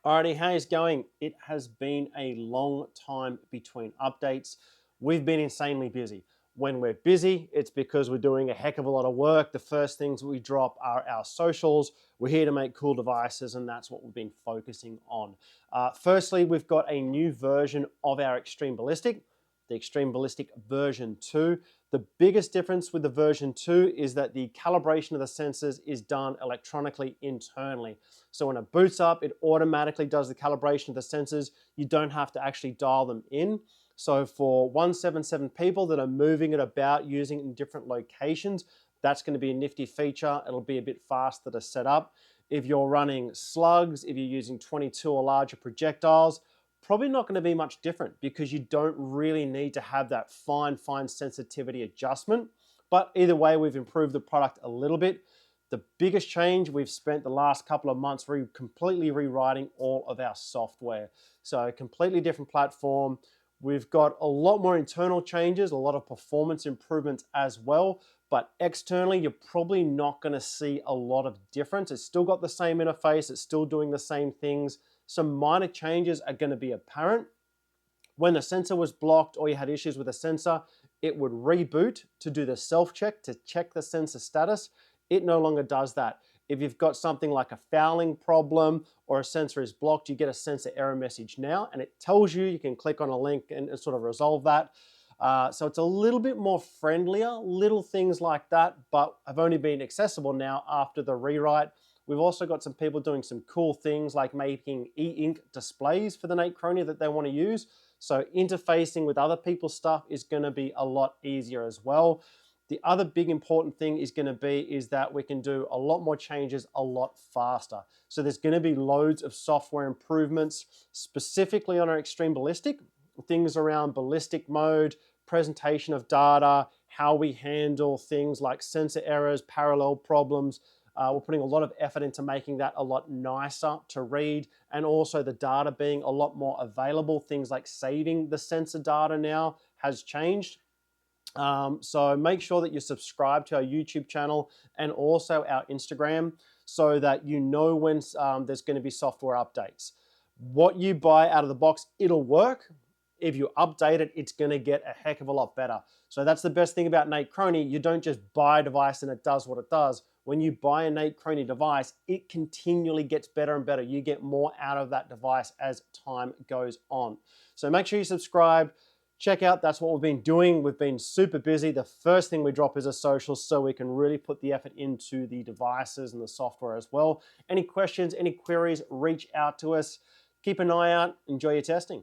Alrighty, how's it going? It has been a long time between updates. We've been insanely busy. When we're busy, it's because we're doing a heck of a lot of work. The first things we drop are our socials. We're here to make cool devices, and that's what we've been focusing on. Firstly, we've got a new version of our Extreme Ballistic, the Extreme Ballistic version 2. The biggest difference with the version 2 is that the calibration of the sensors is done electronically internally. So when it boots up, it automatically does the calibration of the sensors. You don't have to actually dial them in. So for 177 people that are moving it about using it in different locations, that's going to be a nifty feature. It'll be a bit faster to set up. If you're running slugs, if you're using 22 or larger projectiles, probably not going to be much different because you don't really need to have that fine sensitivity adjustment. But either way, we've improved the product a little bit. The biggest change, we've spent the last couple of months completely rewriting all of our software. So a completely different platform. We've got a lot more internal changes, a lot of performance improvements as well. But externally, you're probably not going to see a lot of difference. It's still got the same interface. It's still doing the same things. Some minor changes are going to be apparent. When the sensor was blocked or you had issues with the sensor, it would reboot to do the self-check to check the sensor status. It no longer does that. If you've got something like a fouling problem or a sensor is blocked, you get a sensor error message now, and it tells you, you can click on a link and sort of resolve that. So it's a little bit more friendlier, little things like that, but have only been accessible now after the rewrite. We've also got some people doing some cool things like making e-ink displays for the NateChrony that they want to use. So interfacing with other people's stuff is going to be a lot easier as well. The other big important thing is going to be is that we can do a lot more changes a lot faster. So there's going to be loads of software improvements specifically on our Extreme Ballistic, things around ballistic mode, presentation of data, how we handle things like sensor errors, parallel problems. We're putting a lot of effort into making that a lot nicer to read, and also the data being a lot more available. Things like saving the sensor data now has changed. So make sure that you subscribe to our YouTube channel and also our Instagram so that you know when there's going to be software updates. What you buy out of the box, it'll work. If you update it, it's going to get a heck of a lot better. So that's the best thing about NateChrony. You don't just buy a device and it does what it does. When you buy a NateChrony device, it continually gets better and better. You get more out of that device as time goes on. So make sure you subscribe. Check out, that's what we've been doing. We've been super busy. The first thing we drop is a social so we can really put the effort into the devices and the software as well. Any questions, any queries, reach out to us. Keep an eye out. Enjoy your testing.